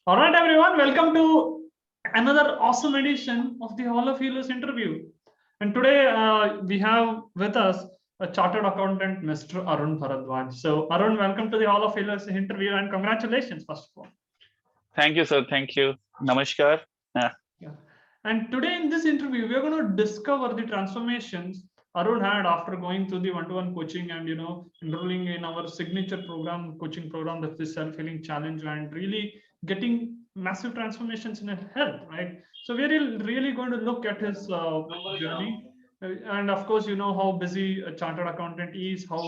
All right, everyone, welcome to another awesome edition of the Hall of Healers interview. And today we have with us a chartered accountant, Mr. Arun Bharadwaj. So, Arun, welcome to the Hall of Healers interview and congratulations, first of all. Thank you, sir. Thank you. Namaskar. Yeah. And today in this interview, we are going to discover the transformations Arun had after going through the one-to-one coaching and enrolling in our signature program, coaching program, that's the self-healing challenge, and really getting massive transformations in his health, right? So we're really going to look at his journey. And of course, you know how busy a chartered accountant is, how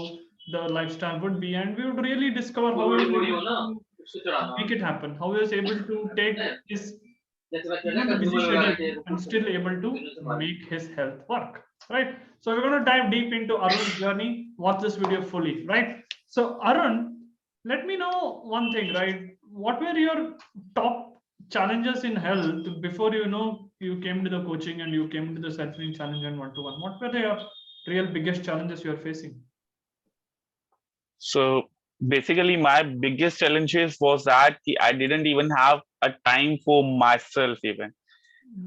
the lifestyle would be, and we would really discover how he was able to make it happen, how he was able to take his the busy schedule and still able to make his health work, right? So we're going to dive deep into Arun's journey. Watch this video fully, right? So Arun, let me know one thing, right? What were your top challenges in health before you came to the coaching and you came to the self-healing challenge and one-to-one? What were your real biggest challenges you are facing? So basically, my biggest challenges was that I didn't even have a time for myself even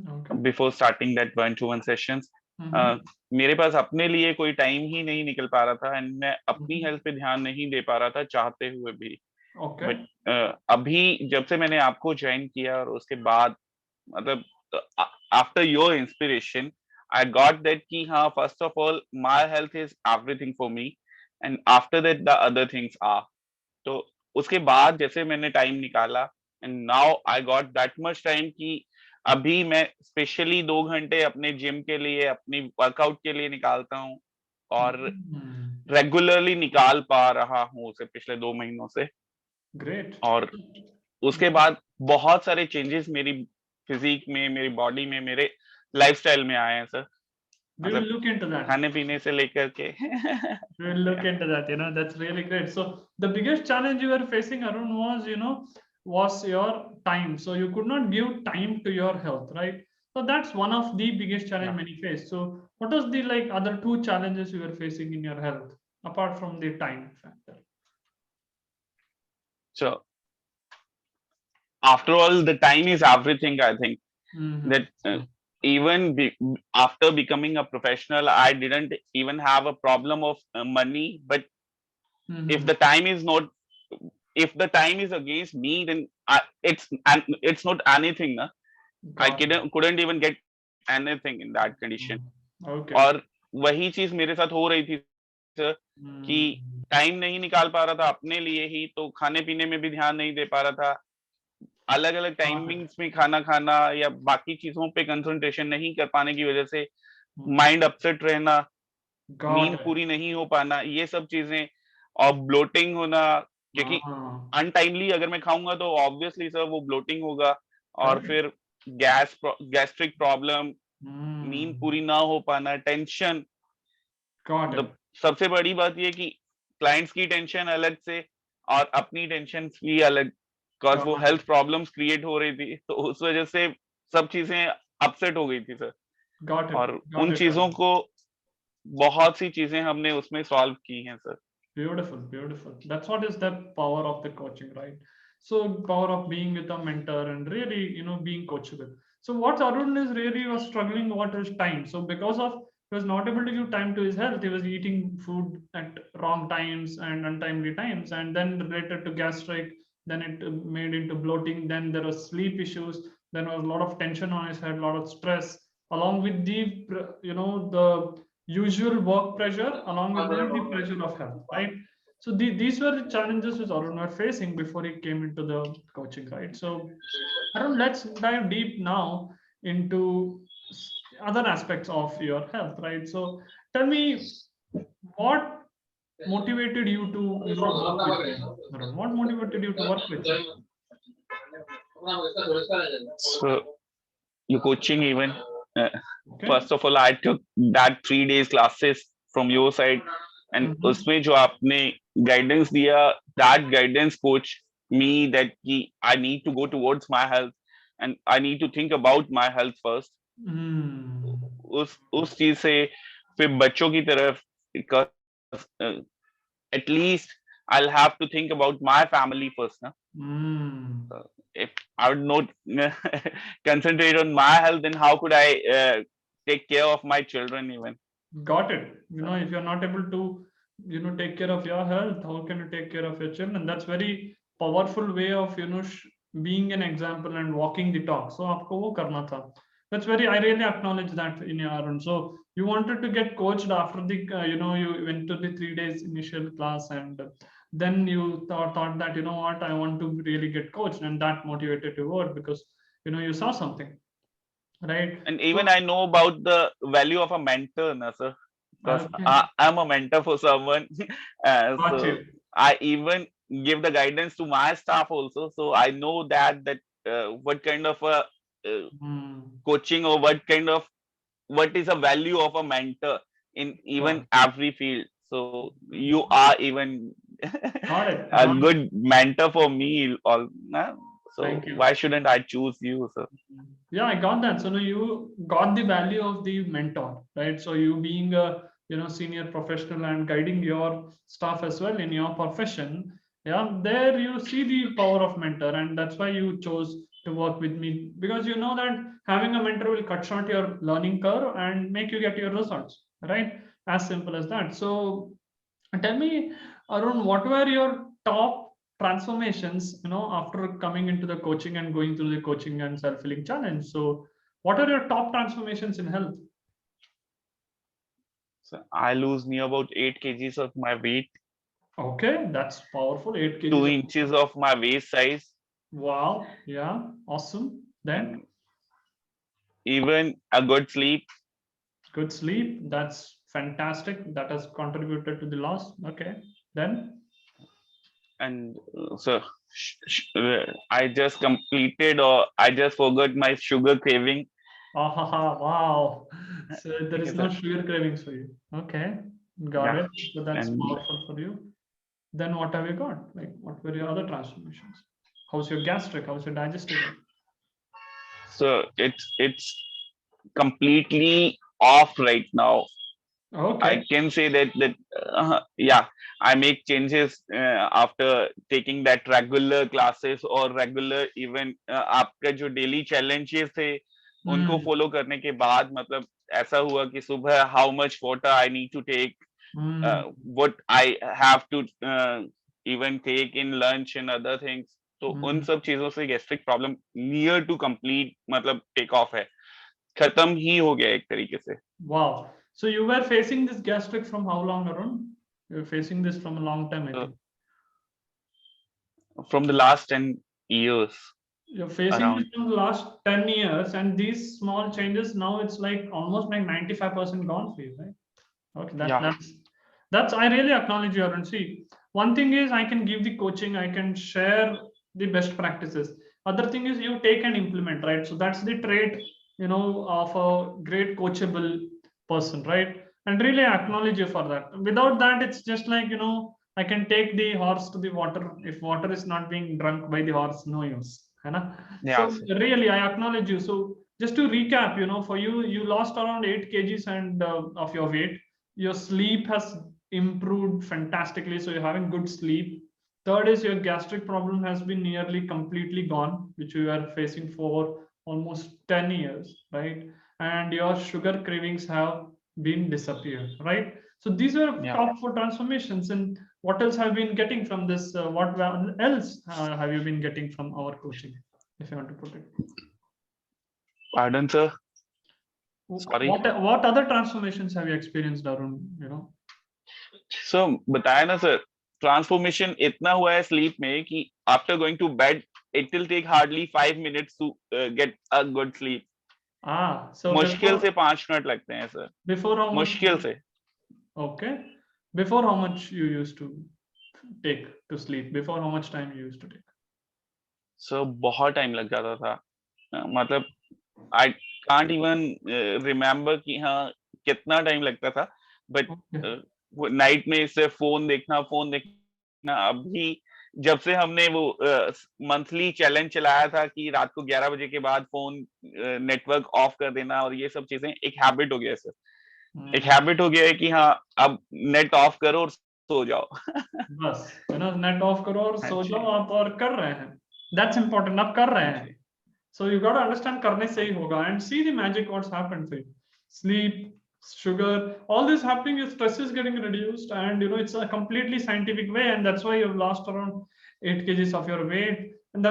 Okay. before starting that one-to-one sessions. Mm-hmm. मेरे पास अपने लिए कोई time ही नहीं निकल पा रहा था and मैं अपनी Mm-hmm. हेल्थ पे ध्यान नहीं दे पा रहा था चाहते हुए भी. Okay. बट अभी जब से मैंने आपको ज्वाइन किया और उसके बाद मतलब after your inspiration I got that कि हाँ first of all my health is everything for me and after that the other things are. तो उसके बाद जैसे मैंने टाइम निकाला and now I got that much time कि अभी मैं स्पेशली 2 घंटे अपने जिम के लिए अपनी वर्कआउट के लिए निकालता हूँ और Mm-hmm. रेगुलरली निकाल पा रहा हूँ उसे पिछले 2 महीनों से. Great. और उसके बाद बहुत सारे चेंजेस मेरी फिजिक में मेरी बॉडी में मेरे लाइफस्टाइल में आए हैं सर. We will मतलब look into that. खाने पीने से लेकर के We will look into that. That's really great. So the biggest challenge you were facing, Arun, was your time. So you could not give time to your health, right? So that's one of the biggest challenge Yeah. many face. So what was the other two challenges you were facing in your health apart from the time factor? So after all, the time is everything. I think Mm-hmm. that even after becoming a professional, I didn't even have a problem of money. But Mm-hmm. if the time is not, if the time is against me, then it's not anything. Na? I Got it. couldn't even get anything in that condition. Okay. और वही चीज मेरे साथ हो रही थी sir कि Mm-hmm. Time नहीं निकाल पा रहा था अपने लिए ही, तो खाने पीने में भी ध्यान नहीं दे पा रहा था. अलग अलग Got it. टाइमिंग्स में खाना खाना या बाकी चीजों पे कंसंट्रेशन नहीं कर पाने की वजह से Mm. माइंड अपसेट रहना, Got नींद it. पूरी नहीं हो पाना, ये सब चीजें. और ब्लोटिंग होना, क्योंकि Ah, अनटाइमली अगर मैं खाऊंगा तो ऑब्वियसली सर वो ब्लोटिंग होगा और correct. फिर गैस्ट्रिक प्रॉब्लम, नींद Mm. पूरी ना हो पाना, टेंशन. Got it. सबसे बड़ी बात ये कि क्लाइंट्स की टेंशन अलग से और अपनी टेंशन भी अलग, बिकॉज वो Got health it. Problems create हो रही थी, तो उस वजह से सब चीजें अपसेट हो गई थी सर. Got it. और Got उन it. चीजों को बहुत सी चीजें हमने उसमें सॉल्व की हैं sir. Beautiful, beautiful. That's what is the power of the coaching, right? So power of being with a mentor and really, being coachable. So what Arun is really was struggling what is time. So because of he was not able to give time to his health, he was eating food at wrong times and untimely times, and then related to gastric, then it made into bloating, then there was sleep issues, then was a lot of tension on his head, a lot of stress, along with the the usual work pressure, along with that, the pressure of health, right? So these were the challenges which Arun were facing before he came into the coaching, right? So Arun, let's dive deep now into other aspects of your health, right? So tell me what motivated you to work with him, Arun? What motivated you to work with him? So your coaching even, Okay. first of all I took that 3 days classes from your side, and Mhm. उसमें जो आपने guidance दिया, that guidance coach me that कि I need to go towards my health and I need to think about my health first. Hmm. उस चीज से फिर बच्चों की तरफ, at least I'll have to think about my family first, na? Mm. If I would not concentrate on my health, then how could I take care of my children even? Got it. So, If you're not able to, take care of your health, how can you take care of your children? That's very powerful way of, being an example and walking the talk. So आपको वो करना था. That's very, I really acknowledge that in your Arun. So you wanted to get coached after the, you went to the 3 days initial class, and then you thought that, what, I want to really get coached, and that motivated you more because, you saw something, right? and So, even I know about the value of a mentor, na, sir, because okay, I'm a mentor for someone. got So you. I even give the guidance to my staff also. So I know that what kind of a Hmm. coaching, or what is the value of a mentor in even Got every field. So you are even got it. a Got it. good mentor for me all, nah? So Thank you. why shouldn't I choose you, sir? Yeah, I got that. So now you got the value of the mentor, right? So you being a, senior professional and guiding your staff as well in your profession. Yeah, there you see the power of mentor, and that's why you chose to work with me, because you know that having a mentor will cut short your learning curve and make you get your results, right? As simple as that. So tell me, Arun, what were your top transformations, after coming into the coaching and going through the coaching and self-healing challenge? So what are your top transformations in health? So I lose near about 8 kgs of my weight, Okay, that's powerful. 8 two kgs of, inches of my waist size, wow. Yeah, awesome. Then and even a good sleep. good sleep. That's fantastic. That has contributed to the loss. Okay. Then, And I just completed, or I just forgot my sugar craving. wow. So there is Okay, no sir. sugar cravings for you. Okay. Got Yeah, it. So that's and powerful for you. Then what have you got? Like, what were your other transformations? How's your gastric? How's your digestive health? so it's completely off right now. I Okay. can say that yeah, I make changes after taking that regular classes, or regular even आपका जो daily challenges थे उनको Hmm. follow करने के बाद, मतलब ऐसा हुआ कि सुबह how much water I need to take, Hmm. what I have to even take in lunch and other things. तो उन Hmm. सब चीजों से gastric problem near to complete, मतलब टेक ऑफ है, खत्म ही हो गया एक तरीके से. Wow. So you were facing this gastric from how long, Arun? You're facing this from a long time, I So think. from the last 10 years You're facing this around. from the last 10 years, and these small changes now it's like almost like 95% gone for you, right? Okay, Yeah, that's I really acknowledge you, Arun. See, one thing is I can give the coaching, I can share the best practices. Other thing is you take and implement, right? So that's the trait, of a great coachable person, right? And really acknowledge you for that. Without that, it's just like, I can take the horse to the water. If water is not being drunk by the horse, no use. है ना? yeah, So sir. really, I acknowledge you. So just to recap, for you, you lost around 8 kgs and of your weight. Your sleep has improved fantastically, so you're having good sleep. Third is your gastric problem has been nearly completely gone, which you are facing for almost 10 years, right? And your sugar cravings have been disappeared, right? So these are Yeah. top four transformations. And what else have you been getting from this? What else have you been getting from our coaching, if you want to put it? Pardon, sir. Sorry. What other transformations have you experienced, Arun? So बताया ना sir, transformation इतना हुआ है sleep में कि after going to bed, it will take hardly 5 minutes to get a good sleep. So मुश्किल से 5 minute लगते हैं sir. before how much? मुश्किल से. Okay. Before how much you used to take to sleep? Before how much time you used to take? So बहुत time लग जाता था. मतलब I can't even remember कि हाँ कितना time लगता था, but Okay. नाइट में सिर्फ फोन देखना. अभी जब से हमने वो मंथली चैलेंज चलाया था कि रात को 11 बजे के बाद फोन नेटवर्क ऑफ कर देना, और ये सब चीजें एक हैबिट हो गया है सर. एक Hmm. हैबिट हो गया है कि हाँ अब नेट ऑफ करो और सो जाओ। बस नेट ऑफ करो और हाँ सो जी, जाओ आप, और कर रहे हैं, दैट्स इंपॉर्टेंट, आप कर रहे हाँ हैं। जी। So you got to understand करने से ही होगा, and see the magic what's happened for you. Sleep, sugar, all this happening, your stress is getting reduced, and it's a completely scientific way, and that's why you've lost around 8 kgs of your weight, and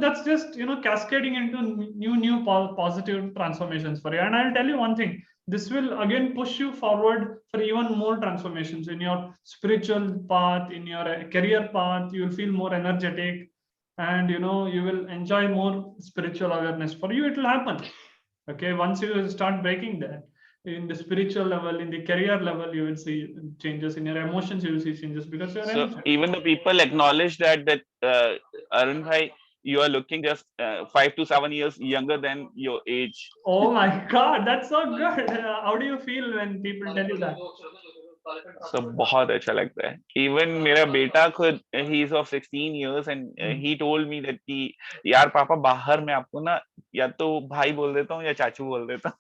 that's just cascading into new positive transformations for you. And I'll tell you one thing, this will again push you forward for even more transformations in your spiritual path, in your career path. You will feel more energetic, and you will enjoy more spiritual awareness. For you it will happen, okay, once you start breaking that. In the spiritual level, in the career level, you will see changes. In your emotions you will see changes, because you are So energetic. even the people acknowledge that Arun bhai, you are looking just 5 to 7 years younger than your age. Oh my god, that's so good. How do you feel when people tell you that? So बहुत अच्छा लगता है। Even मेरा बेटा खुद, he is of 16 years and he told me that कि यार पापा बाहर मैं आपको ना या तो भाई बोल देता हूँ या चाचू बोल देता हूँ।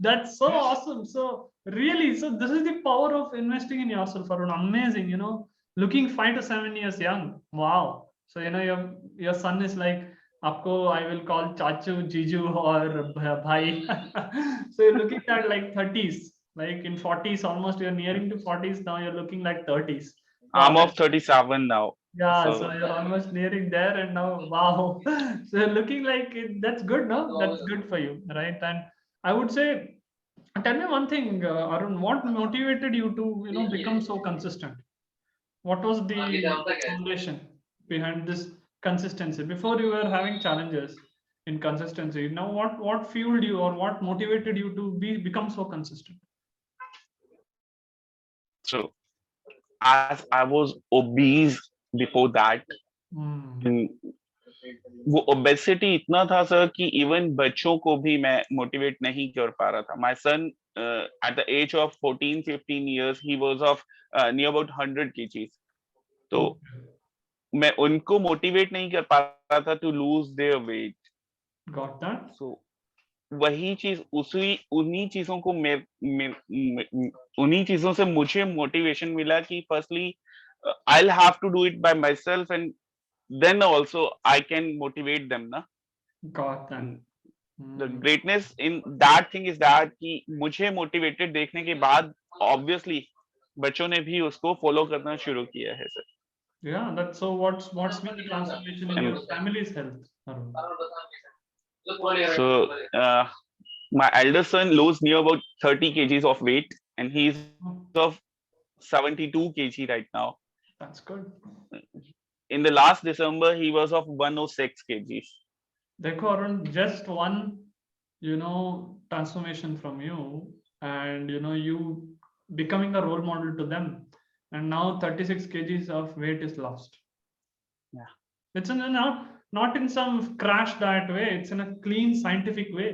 That's so awesome. So really, so this is the power of investing in yourself, Arun. Amazing, looking 5 to 7 years young. Wow. So your son is like, आपको I will call चाचू, जीजू और भाई. So you're looking at like 30s, like in 40s, almost you're nearing to 40s now. You're looking like 30s. Wow, I'm of 37 now. yeah, so So you're almost nearing there, and now, wow. So you're looking like that's good, no? That's good for you, right? And I would say, tell me one thing, Arun, what motivated you to, become so consistent? What was the foundation behind this consistency? Before you were having challenges in consistency. Now, what fueled you, or what motivated you to become so consistent? so as I was obese before that, Hmm. वो obesity इतना था sir कि even बच्चों को भी मैं motivate नहीं कर पा रहा था। My son at the age of 14-15 years ही was of near about 100 kgs। तो Okay, मैं उनको मोटिवेट नहीं कर पा रहा था to lose their weight. got that. So वही चीज उसी उन्हीं चीजों को उन्हीं चीजों से मुझे मोटिवेशन मिला कि firstly I will have to do it by myself and then also I can motivate them ना। Got that. The Hmm. greatness in that thing is that कि मुझे मोटिवेटेड देखने के बाद obviously बच्चों ने भी उसको फॉलो करना शुरू किया है sir. Yeah, that's so. What's been the transformation in And your family's health, Arun? so my elder son lost near about 30 kgs of weight and he's Oh, of 72 kg right now. that's good. In the last December he was of 106 kgs. Dekho, Arun, just one, transformation from you, and you becoming a role model to them, and now 36 kgs of weight is lost. Yeah. It's not in some crash diet way. It's in a clean scientific way.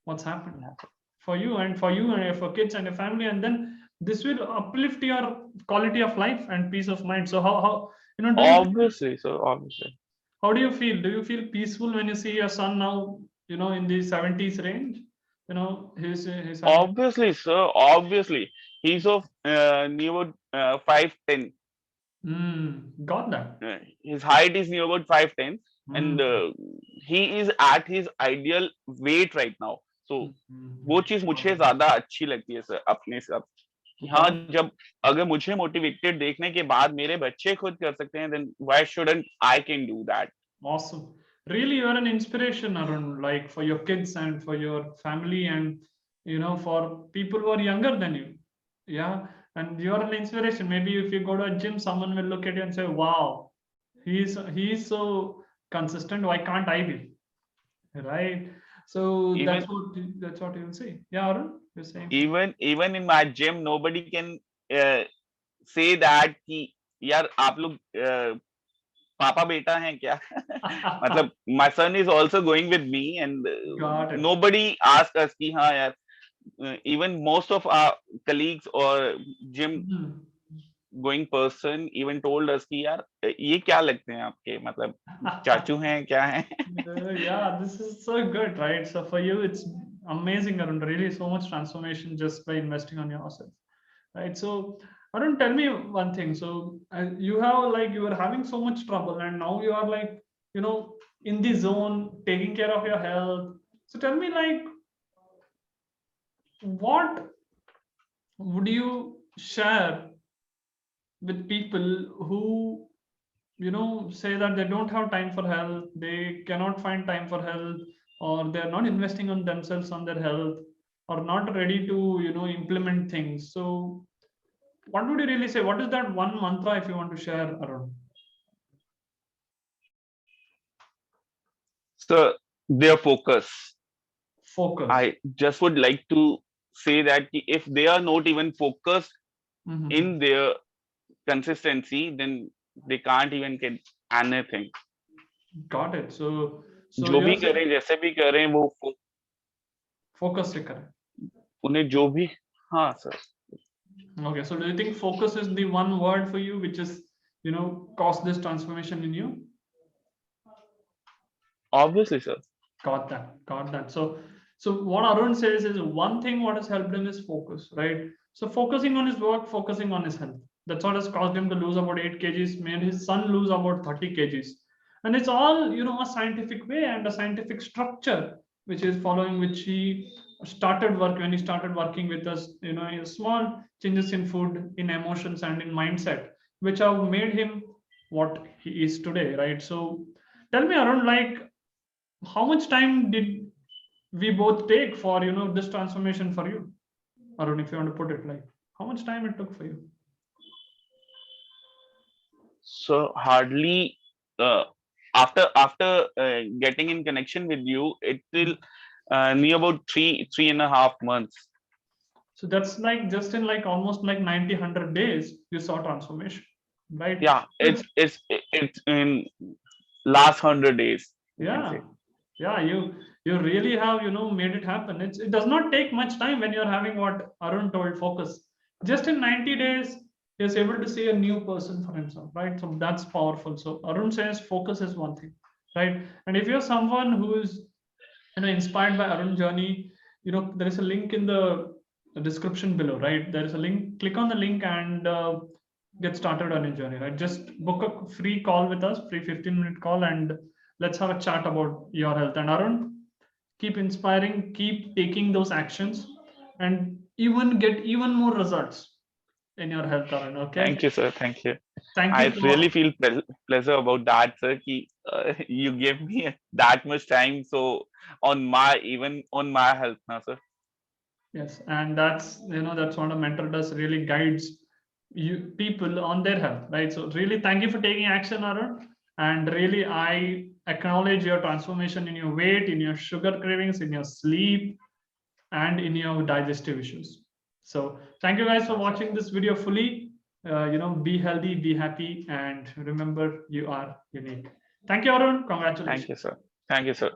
What's happened Yeah. for you and for kids and your family, and then this will uplift your quality of life and peace of mind. So how do you Obviously, so obviously. how do you feel? Do you feel peaceful when you see your son now, in the 70s range? He's having. Obviously, sir, obviously. He's of near about 5'10". Got that. His height is near about 5'10", and Mm. he is at his ideal weight right now. So वो चीज मुझे ज्यादा अच्छी लगती है sir अपने साथ कि हाँ, Got. जब अगर मुझे मोटिवेटेड देखने के बाद मेरे बच्चे खुद कर सकते हैं, then why shouldn't I can do that? Awesome. Really, you are an inspiration, Arun, like for your kids and for your family, and for people who are younger than you. Yeah. And you are an inspiration. Maybe if you go to a gym, someone will look at you and say, wow, he's so consistent. Why can't I be? Right. So that's Even what you will say. Yeah, Arun, you're saying even in my gym, nobody can say that कि यार आप लोग पापा बेटा हैं क्या? something. मतलब my son is also going with me and Got it. nobody asked us कि हाँ यार, even most of our colleagues or gym Mhm. going person even told us कि यार ये क्या लगते हैं आपके, मतलब चाचू हैं क्या हैं? Yeah, this is so good, right? So for you, it's amazing, Arun. Really, so much transformation just by investing on yourself, right? So Arun, tell me one thing. So you have like, you were having so much trouble, and now you are like, you know, in the zone, taking care of your health. So tell me, like, what would you share with people who, you know, say that they don't have time for health, they cannot find time for health, or they're not investing on themselves, on their health, or not ready to, you know, implement things? So what would you really say? What is that one mantra if you want to share, Arun? So their focus. Focus. I just would like to say that if they are not even focused Mhm. in their consistency, then they can't even get anything. Got it. So जो भी you're saying करें जैसे भी करें वो focus se kare. उन्हें जो भी हाँ sir Okay. So do you think focus is the one word for you, which is, you know, caused this transformation in you? obviously sir Got that. Got that. So what Arun says is, one thing what has helped him is focus, right? So focusing on his work, focusing on his health. That's what has caused him to lose about 8 kgs, made his son lose about 30 kgs. And it's all, you know, a scientific way and a scientific structure, which is following, which he started work when he started working with us, you know, in small changes in food, in emotions, and in mindset, which have made him what he is today, right? So tell me, Arun, like, how much time did we both take for, you know, this transformation for you, Arun, if you want to put it, like, how much time it took for you? so hardly after getting in connection with you it will near about three and a half months. So that's like just in like almost like 90 100 days you saw transformation, right? Yeah, it's in last 100 days you can Yeah, say. yeah, you really have, you know, made it happen. It does not take much time when you're having what Arun told, focus. Just in 90 days he is able to see a new person for himself, right? So that's powerful. So Arun says focus is one thing, right? And if you're someone who is, you know, inspired by Arun journey, you know, there is a link in the description below, right? There is a link, click on the link and get started on your journey, right? Just book a free call with us, free 15-minute call, and let's have a chat about your health. And Arun, keep inspiring, keep taking those actions, and even get even more results in your health, Arun. Thank Okay. you sir, thank you. Thank you I really for, feel pleasure about that sir ki, you gave me that much time so on my even on my health now sir. yes, and that's, you know, that's what a mentor does, really guides you people on their health, right? So really thank you for taking action, Arun. And really I acknowledge your transformation in your weight, in your sugar cravings, in your sleep, and in your digestive issues. So thank you guys for watching this video fully. You know, be healthy, be happy, and remember, you are unique. Thank you, Arun. Thank Congratulations. you sir, thank you sir.